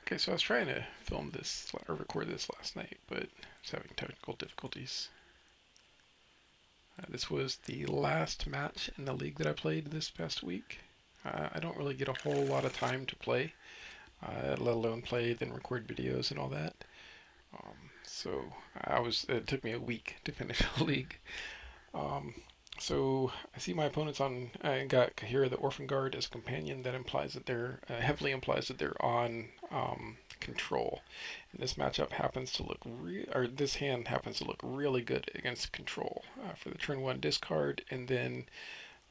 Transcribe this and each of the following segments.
Okay, so I was trying to film this or record this last night, but I was having technical difficulties. This was the last match in the league that I played this past week. I don't really get a whole lot of time to play, let alone play, then record videos and all that. So it took me a week to finish the league. Um, so I see my opponents on. I got Kahira the Orphan Guard as a companion. That implies that they're heavily implies that they're on control. And this matchup happens to look or this hand happens to look really good against control for the turn one discard, and then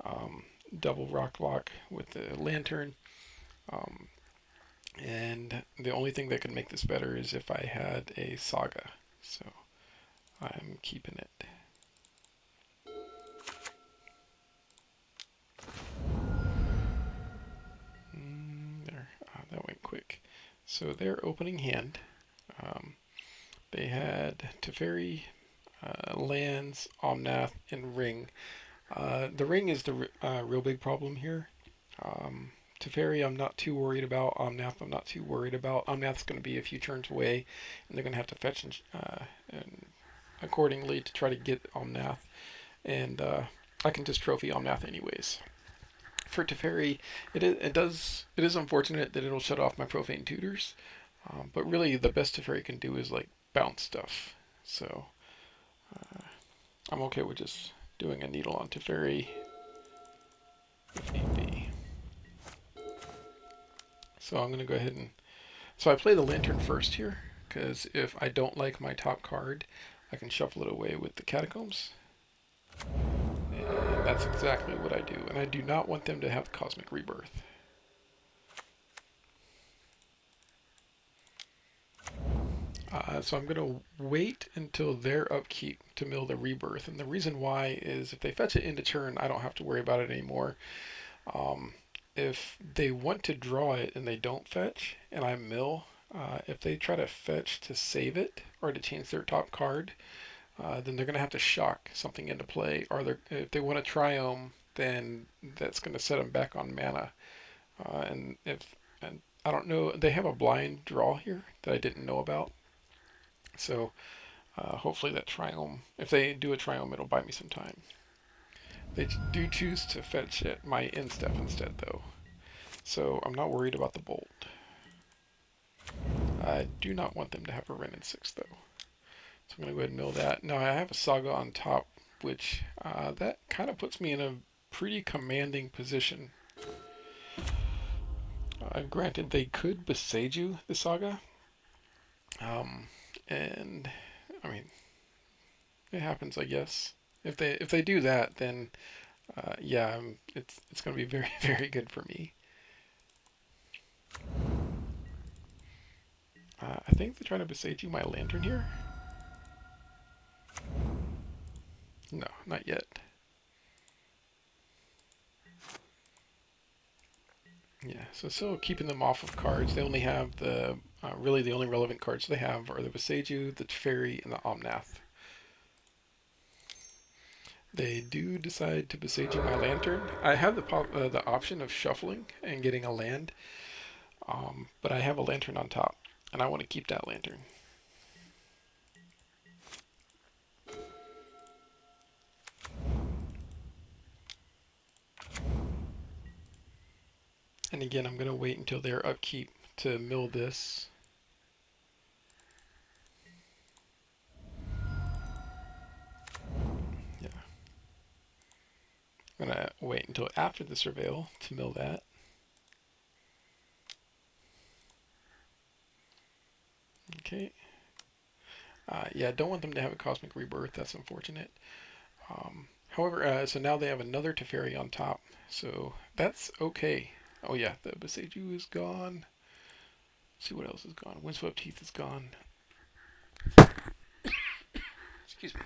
um, double rock block with the lantern. Um, and the only thing that could make this better is if I had a saga. So I'm keeping it. There, that went quick. So their opening hand, um, they had Teferi, lands, Omnath, and Ring. The Ring is the real big problem here. Teferi, I'm not too worried about. Omnath, I'm not too worried about. Omnath's going to be a few turns away, and they're going to have to fetch and accordingly to try to get Omnath. And I can just trophy Omnath anyways. For Teferi, it is unfortunate that it'll shut off my profane tutors, but really the best Teferi can do is like bounce stuff. So I'm okay with just doing a needle on Teferi if need be. So I'm going to go ahead and so I play the lantern first here because if I don't like my top card, I can shuffle it away with the catacombs. And that's exactly what I do. And I do not want them to have Cosmic Rebirth. So I'm going to wait until their upkeep to mill the Rebirth. And the reason why is if they fetch it into turn, I don't have to worry about it anymore. If they want to draw it and they don't fetch, and I mill, if they try to fetch to save it or to change their top card, then they're going to have to shock something into play. Or if they want to Triome, then that's going to set them back on mana. And I don't know, they have a blind draw here that I didn't know about. So hopefully that Triome, if they do a Triome, it'll buy me some time. They do choose to fetch at my end step instead, though. So I'm not worried about the Bolt. I do not want them to have a Wrenn and 6, though. So I'm going to go ahead and mill that. Now I have a Saga on top, which that kind of puts me in a pretty commanding position. Granted, they could Beseiju the Saga. And, I mean, it happens, I guess. If they do that, then yeah, it's going to be very, very good for me. I think they're trying to Beseiju my lantern here. No, not yet. Yeah, so still keeping them off of cards. They only have really the only relevant cards they have are the Beseiju, the Teferi, and the Omnath. They do decide to Beseiju my lantern. I have the option of shuffling and getting a land, but I have a lantern on top, and I want to keep that lantern. And again, I'm going to wait until their upkeep to mill this. Yeah. I'm going to wait until after the Surveil to mill that. Okay. Yeah, don't want them to have a Cosmic Rebirth. That's unfortunate. However, so now they have another Teferi on top. So that's okay. Oh yeah, the Beseiju is gone. Let's see what else is gone. Windswept Heath is gone. Excuse me.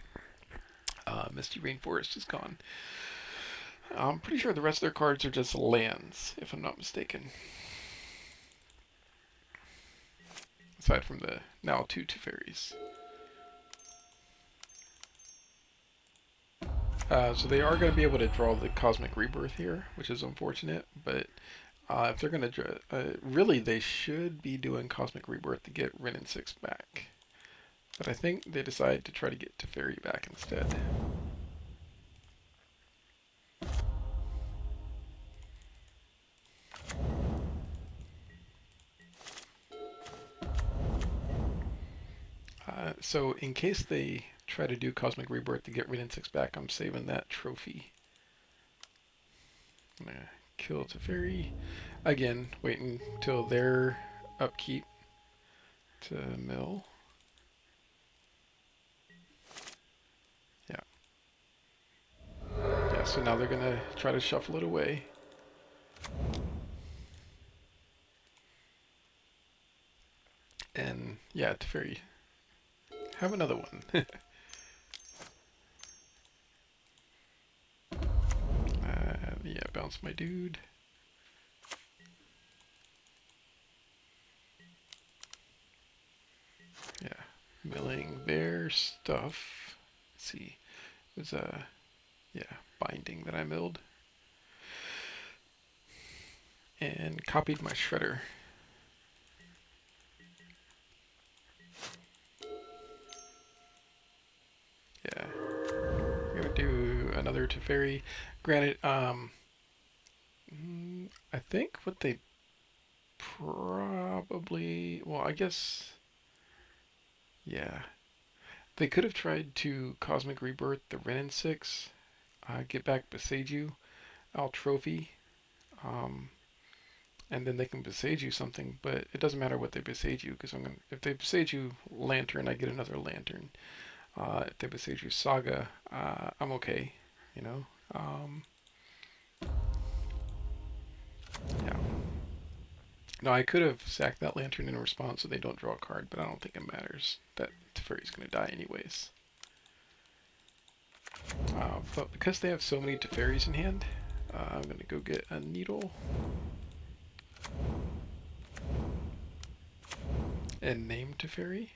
Misty Rainforest is gone. I'm pretty sure the rest of their cards are just lands, if I'm not mistaken. Aside from the now two Teferis. So they are going to be able to draw the Cosmic Rebirth here, which is unfortunate, but If they're gonna, really, they should be doing Cosmic Rebirth to get Rin and Six back. But I think they decided to try to get Teferi back instead. So in case they try to do Cosmic Rebirth to get Rin and Six back, I'm saving that trophy. I'm gonna kill Teferi. Again, waiting till their upkeep to mill. Yeah. Yeah, so now they're gonna try to shuffle it away. And yeah, Teferi, have another one. Yeah, bounce my dude. Yeah, milling their stuff. Let's see, it was a yeah binding that I milled, and copied my shredder. Yeah, we're gonna do another Teferi. Granted, I think what they probably, well, I guess, yeah, they could have tried to Cosmic Rebirth the Ren and Six, get back Beseiju, I'll trophy, um, and then they can Beseiju something, but it doesn't matter what they Beseiju, because if they Beseiju Lantern, I get another Lantern. If they Beseiju Saga, I'm okay, you know? Yeah. No, I could have sacked that Lantern in response so they don't draw a card, but I don't think it matters. That Teferi's going to die anyways. But because they have so many Teferis in hand, I'm going to go get a Needle and name Teferi.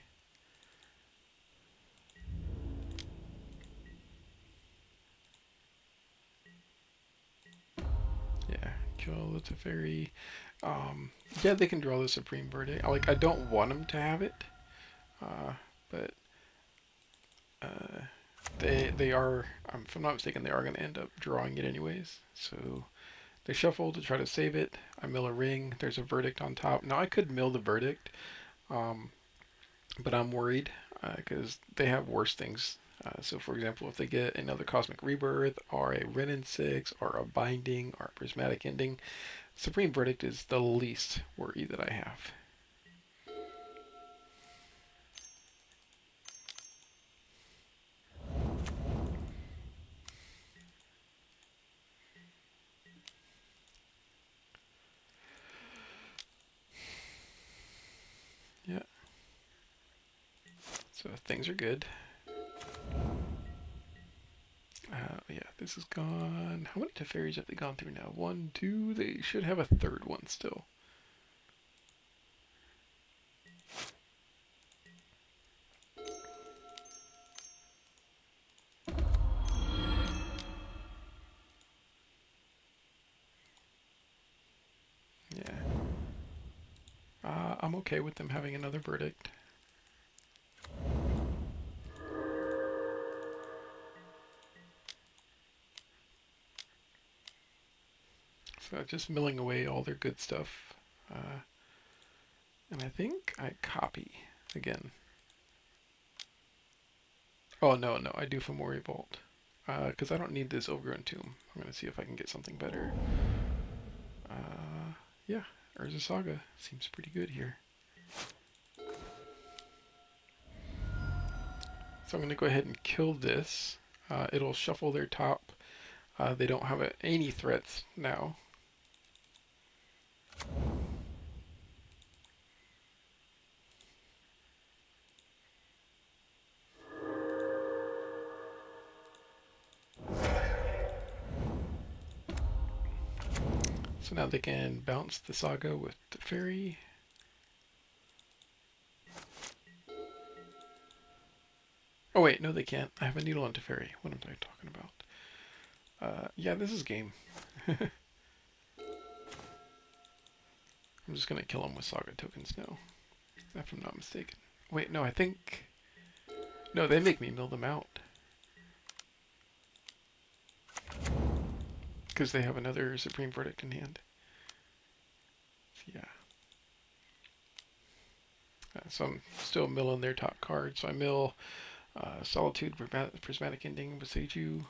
Yeah, kill the Teferi. Yeah, they can draw the Supreme Verdict. I don't want them to have it, but uh, they are. If I'm not mistaken, they are going to end up drawing it anyways. So they shuffle to try to save it. I mill a ring. There's a verdict on top. Now I could mill the verdict, um, but I'm worried because they have worse things. So, for example, if they get another Cosmic Rebirth, or a Ren and Six, or a Binding, or a Prismatic Ending, Supreme Verdict is the least worry that I have. Yeah. So things are good. Yeah, this is gone. How many Teferis have they gone through now? One, two. They should have a third one still. Yeah. I'm okay with them having another verdict. So just milling away all their good stuff. And I think I copy again. Oh, no, no, I do Fomori Vault. Because I don't need this Overgrown Tomb. I'm going to see if I can get something better. Yeah, Urza Saga seems pretty good here. So I'm going to go ahead and kill this. It'll shuffle their top. They don't have any threats now. So now they can bounce the Saga with the Fairy. Oh wait, no they can't. I have a Needle on Teferi. What am I talking about? Yeah, this is game. I'm just gonna kill them with Saga tokens now, if I'm not mistaken. Wait, no, I think... No, they make me mill them out. Because they have another Supreme Verdict in hand. Yeah. So I'm still milling their top card. So I mill Solitude, Prismatic Ending, Besiege You.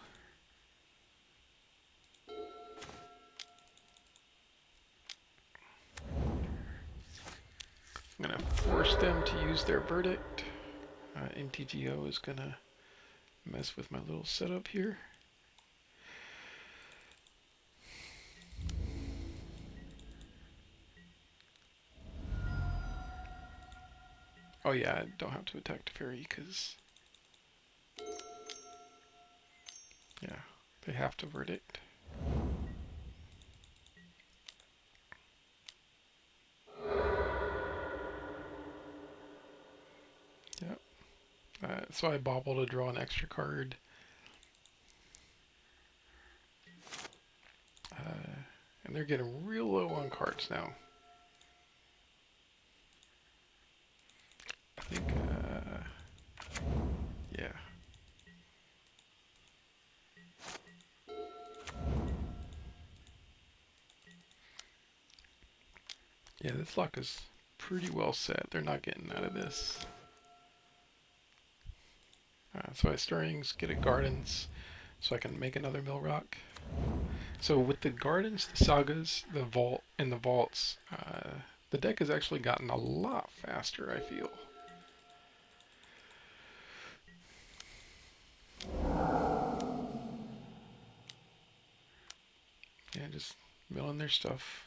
I'm going to force them to use their Verdict. MTGO is going to mess with my little setup here. Oh yeah, I don't have to attack Teferi because... Yeah, they have to Verdict. Yep. So I bobble to draw an extra card. And they're getting real low on cards now. I think, yeah. Yeah, this lock is pretty well set. They're not getting out of this. So I Stirrings, get a Gardens, so I can make another Mill Rock. So with the Gardens, the Sagas, the Vault, and the Vaults, the deck has actually gotten a lot faster, I feel. Yeah, just milling their stuff.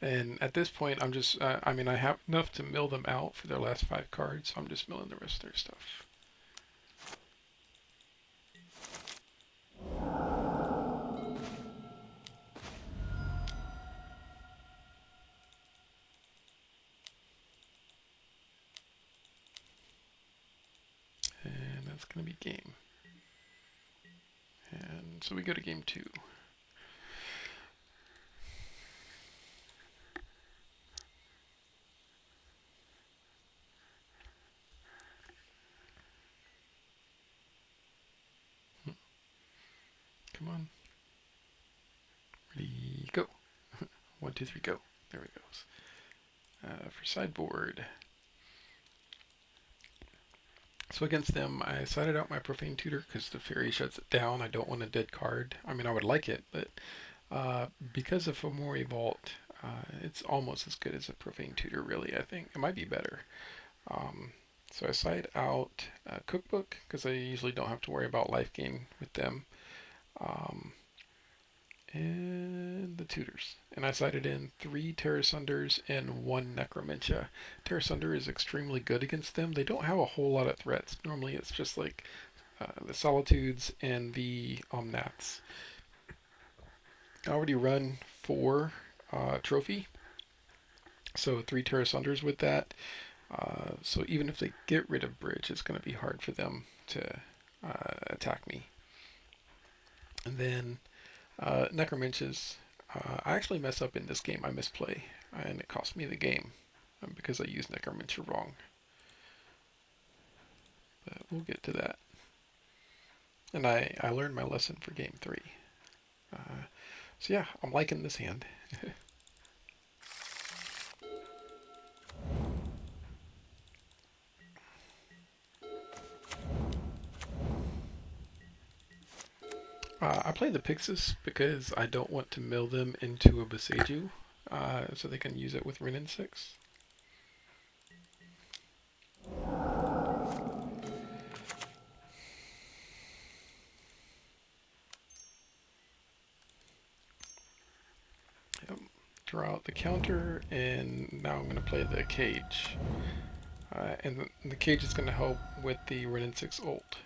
And at this point, I'm just, I mean, I have enough to mill them out for their last 5 cards, so I'm just milling the rest of their stuff. And that's going to be game. And so we go to game 2. Come on. Ready, go. 1, 2, 3, go. There it goes. For sideboard. So against them, I sided out my Profane Tutor because the Fairy shuts it down. I don't want a dead card. I mean, I would like it, but because of Fomori Vault, it's almost as good as a Profane Tutor, really, I think. It might be better. So I side out Cookbook because I usually don't have to worry about life gain with them. And the tutors. And I sided in 3 Terra Sunders and 1 Necromentia. Terra Sunder is extremely good against them. They don't have a whole lot of threats. Normally it's just like the Solitudes and the Omnaths. I already run 4 trophy, so 3 Terra Sunders with that. So even if they get rid of Bridge, it's going to be hard for them to attack me. And then Necromentias, I actually mess up in this game. I misplay, and it cost me the game because I used Necromentia wrong. But we'll get to that. And I learned my lesson for game 3. So yeah, I'm liking this hand. I play the Pixis because I don't want to mill them into a Boseiju, so they can use it with Rin and 6. Yep. Draw out the counter, and now I'm going to play the Cage. And the Cage is going to help with the Rin and 6 ult.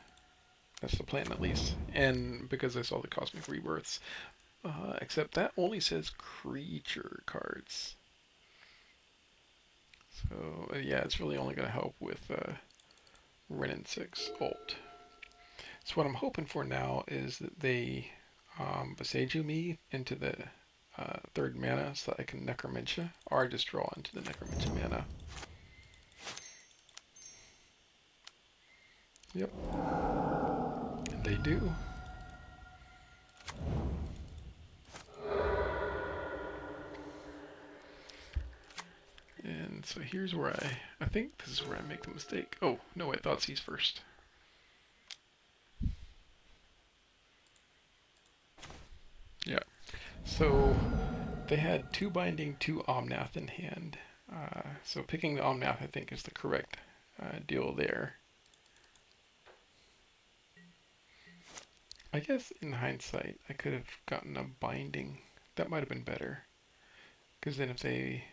That's the plan, at least. And because I saw the Cosmic Rebirths. Except that only says creature cards. So, yeah, it's really only going to help with Rin and 6 ult. So what I'm hoping for now is that they Boseiju me into the third mana so that I can Necromentia, or I just draw into the Necromentia mana. Yep, and they do. And so here's where I think this is where I make the mistake. Oh, no, I thought C's first. Yeah, so they had 2 Binding, 2 Omnath in hand. So picking the Omnath, I think, is the correct deal there. I guess in hindsight, I could have gotten a Binding. That might have been better. Because then if they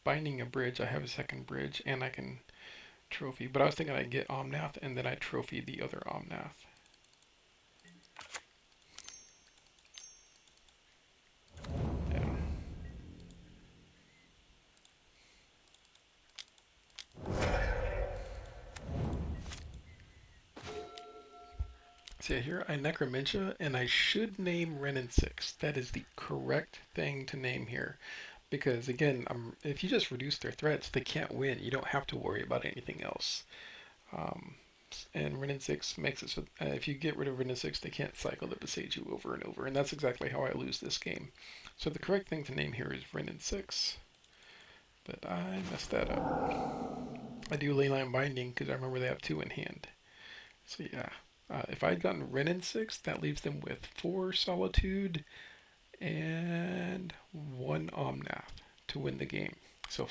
Binding a bridge, I have a second bridge, and I can trophy. But I was thinking I'd get Omnath, and then I trophy the other Omnath. Yeah. So here I Necromentia, and I should name Renin 6. That is the correct thing to name here. Because again, if you just reduce their threats, they can't win. You don't have to worry about anything else. Um, and Renin 6 makes it so if you get rid of Renin 6, they can't cycle the Boseiju over and over. And that's exactly how I lose this game. So the correct thing to name here is Renin 6. But I messed that up. I do Leyline Binding because I remember they have 2 in hand. So yeah, if I'd gotten Renin 6, that leaves them with 4 Solitude and 1 Omnath to win the game. So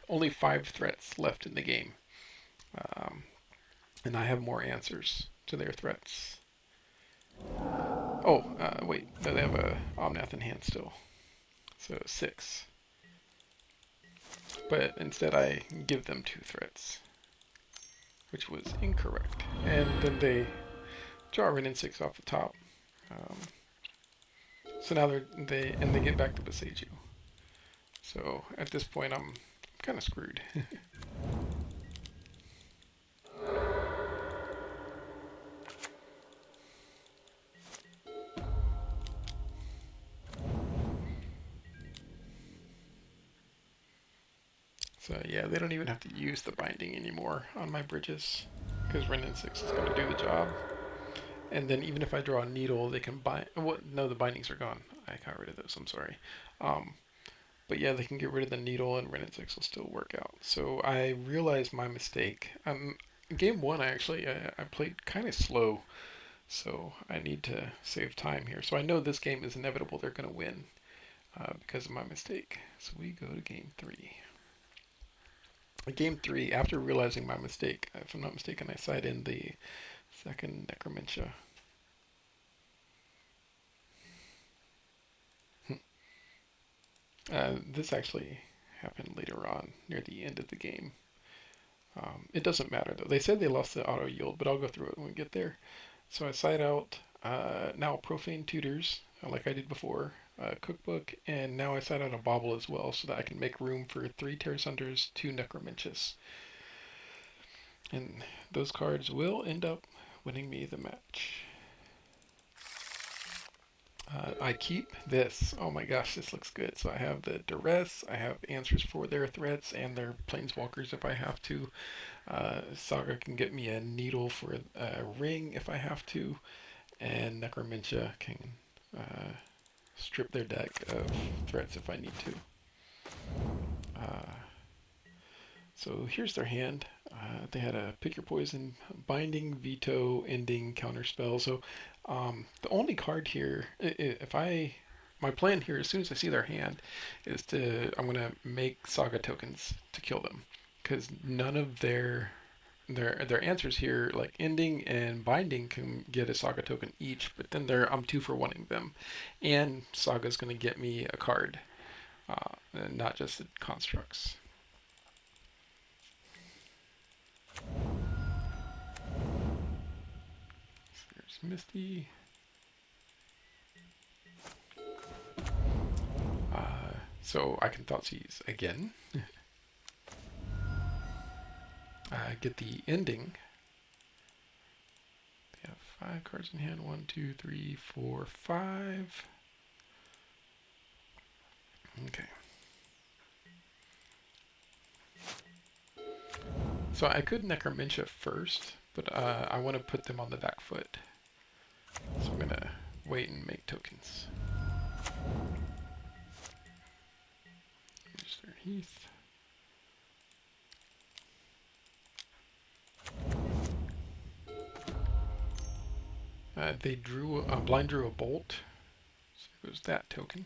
only 5 threats left in the game. Um, and I have more answers to their threats. Oh, wait, no, they have a Omnath in hand still. So 6. But instead I give them 2 threats, which was incorrect. And then they draw Renin 6 off the top. Um, so now they get back to Boseiju. So at this point I'm kind of screwed. So yeah, they don't even have to use the binding anymore on my bridges because Renin 6 is going to do the job. And then even if I draw a needle, they can bind. What? No, the bindings are gone. I got rid of those. I'm sorry. Um, but yeah, they can get rid of the needle, and Renin 6 will still work out. So I realized my mistake. Game 1, I played kind of slow, so I need to save time here. So I know this game is inevitable. They're going to win because of my mistake. So we go to game 3. Game 3, after realizing my mistake, if I'm not mistaken, I side in the second Necromentia. This actually happened later on, near the end of the game. It doesn't matter though. They said they lost the auto yield, but I'll go through it when we get there. So I side out now Profane Tutors, like I did before, Cookbook, and now I side out a Bauble as well, so that I can make room for 3 Tear Sunders, 2 Necromentis. And those cards will end up winning me the match. I keep this. Oh my gosh, this looks good. So I have the Duress, I have answers for their threats and their Planeswalkers if I have to. Saga can get me a needle for a ring if I have to. And Necromentia can strip their deck of threats if I need to. So here's their hand. They had a Pick Your Poison, Binding, Veto, Ending, Counterspell. So the only card here, my plan here, as soon as I see their hand, is I'm gonna make Saga tokens to kill them, because none of their answers here, like Ending and Binding, can get a Saga token each. But then I'm 2 for 1ing them, and Saga's gonna get me a card, and not just the constructs. There's Misty. So I can Thoughtseize again. Get the Ending. They have 5 cards in hand. 1, 2, 3, 4, 5. Okay. So I could Necromentia first, but I want to put them on the back foot. So I'm going to wait and make tokens. Here's their Heath. They blind drew a bolt. So it was that token.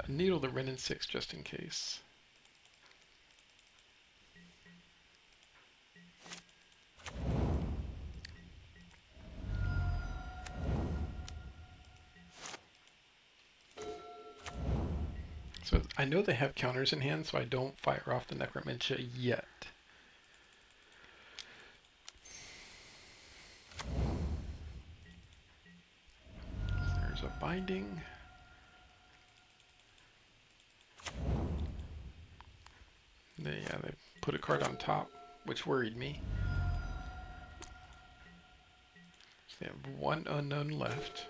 Needle the Wrenn and 6 just in case. So I know they have counters in hand, so I don't fire off the Necromentia yet. There's a binding. They put a card on top, which worried me. So they have one unknown left.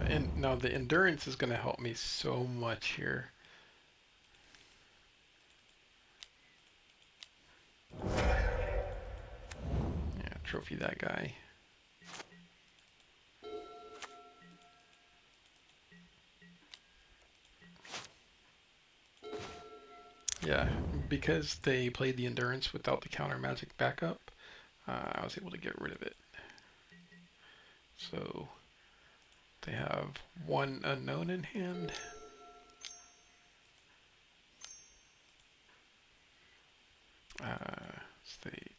And now the endurance is going to help me so much here. Yeah, trophy that guy. Yeah, because they played the endurance without the counter magic backup, I was able to get rid of it. So they have one unknown in hand.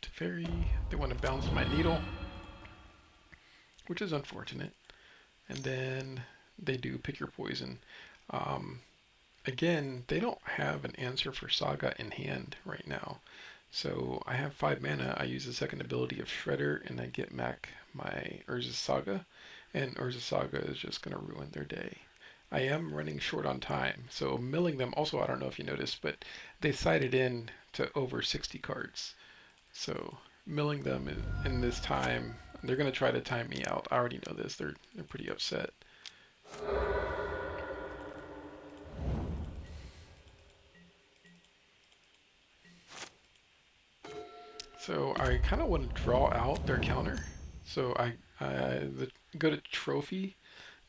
Teferi, they want to bounce my needle, which is unfortunate. And then they do pick your poison. Again, they don't have an answer for Saga in hand right now. So I have 5 mana, I use the second ability of Shredder, and I get back my Urza's Saga, and Urza's Saga is just going to ruin their day. I am running short on time, so milling them, also I don't know if you noticed, but they sided in to over 60 cards. So milling them in this time, they're going to try to time me out. I already know this, they're pretty upset. So I kind of want to draw out their counter. So I go to Trophy,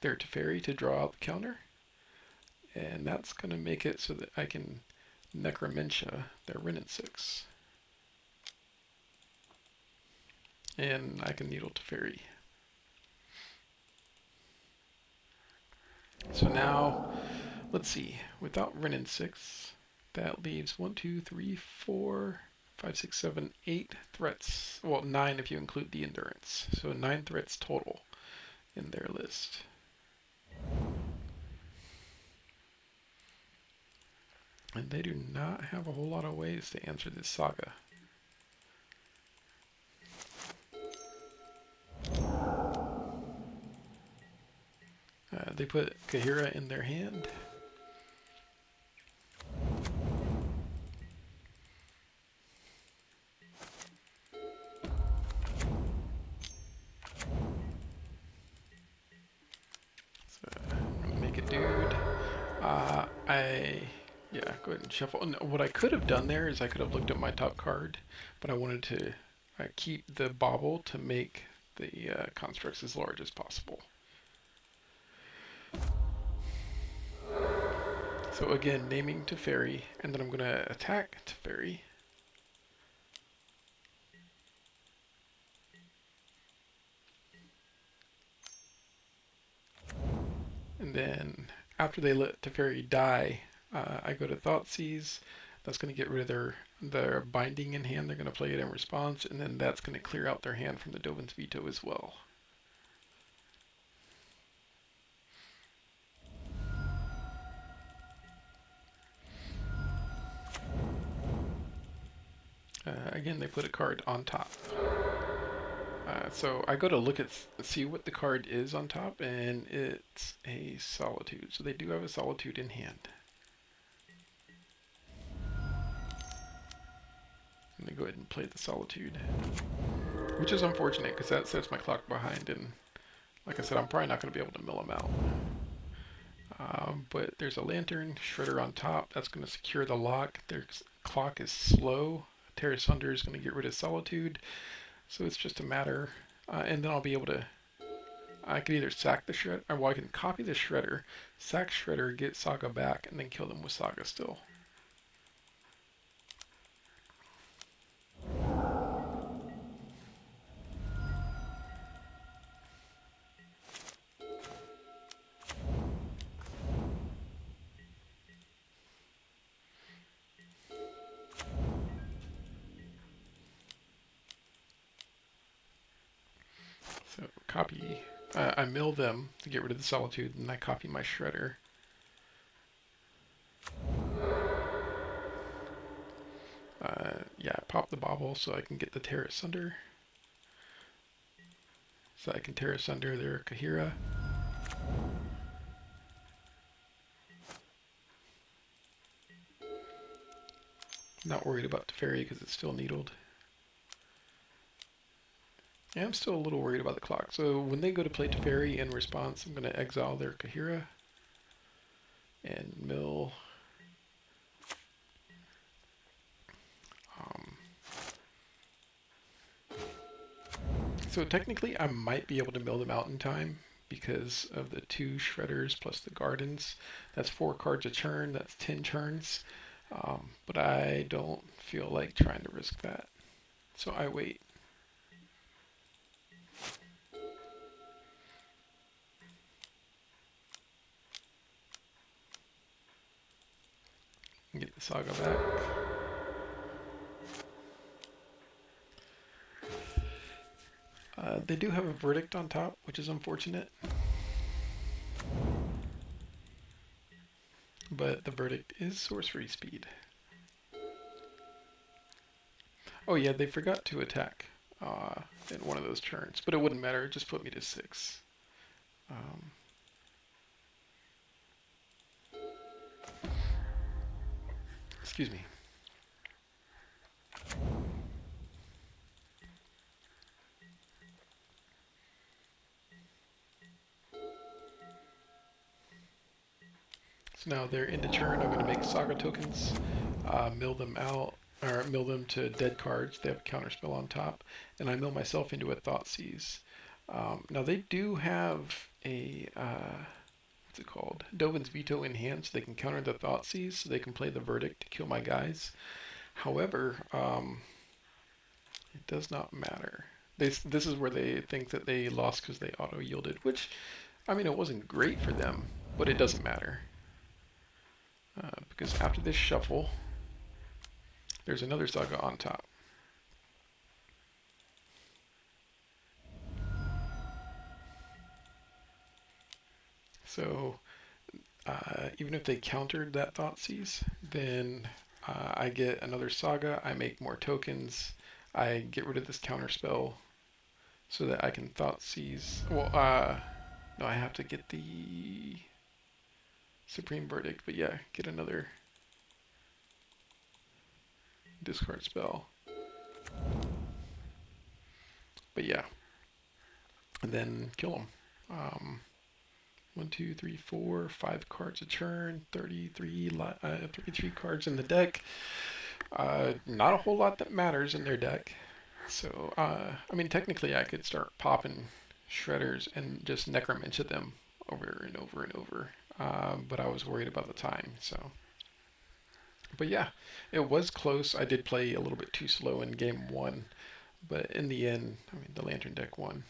their Teferi, to draw out the counter. And that's going to make it so that I can Necromentia their Wrenn and 6. And I can Needle Teferi. So now, let's see. Without Wrenn and 6, that leaves 1, 2, 3, 4, 5, 6, 7, 8 threats. Well, 9 if you include the endurance. So 9 threats total in their list. And they do not have a whole lot of ways to answer this saga. They put Kahira in their hand. So I'm gonna make a dude. Yeah, go ahead and shuffle. No, what I could have done there is I could have looked at my top card, but I wanted to keep the bauble to make the constructs as large as possible. So again, naming Teferi, and then I'm going to attack Teferi. And then after they let Teferi die, I go to Thoughtseize. That's going to get rid of their binding in hand. They're going to play it in response, and then that's going to clear out their hand from the Dovin's Veto as well. Again, they put a card on top. So I go to look at see what the card is on top, and it's a Solitude. So they do have a Solitude in hand. go ahead and play the Solitude, which is unfortunate because that sets my clock behind, and like I said, I'm probably not going to be able to mill them out. But there's a Lantern, Shredder on top. That's going to secure the lock. Their clock is slow. Terra Sunder is going to get rid of Solitude. So it's just a matter. And then I'll be able to... I can either sack the Shredder... Or, well, I can copy the Shredder, sack Shredder, get Saga back, and then kill them with Saga still. So copy... I mill them to get rid of the Solitude, and I copy my Shredder. Yeah, pop the Bobble so I can get the Terra Sunder. So I can Terra Sunder their Kahira. Not worried about Teferi because it's still needled. Yeah, I'm still a little worried about the clock. So when they go to play Teferi in response, I'm going to exile their Kahira and mill. So technically I might be able to mill them out in time because of the 2 Shredders plus the Gardens. That's 4 cards a turn, that's 10 turns. But I don't feel like trying to risk that. So I wait. Get the Saga back. They do have a Verdict on top, which is unfortunate. But the Verdict is sorcery speed. Oh yeah, they forgot to attack in one of those turns, but it wouldn't matter. It just put me to 6. Excuse me. So now they're into turn. I'm going to make Saga tokens, mill them out, or mill them to dead cards. They have a counterspell on top, and I mill myself into a Thoughtseize. Now they do have a what's it called? Dovin's Veto in hand, so they can counter the Thoughtseize, so they can play the Verdict to kill my guys. However, it does not matter. This is where they think that they lost because they auto-yielded, which, I mean, it wasn't great for them, but it doesn't matter. Because after this shuffle, there's another Saga on top. So, even if they countered that Thoughtseize, then I get another Saga, I make more tokens, I get rid of this counterspell so that I can Thoughtseize. Well, no, I have to get the Supreme Verdict, but yeah, get another discard spell. But yeah, and then kill them. 1, 2, 3, 4, 5 cards a turn, 33 cards in the deck. Not a whole lot that matters in their deck. So, I mean, technically I could start popping Shredders and just Necromancer them over and over and over. But I was worried about the time, so. But yeah, it was close. I did play a little bit too slow in game 1. But in the end, I mean, the Lantern deck won.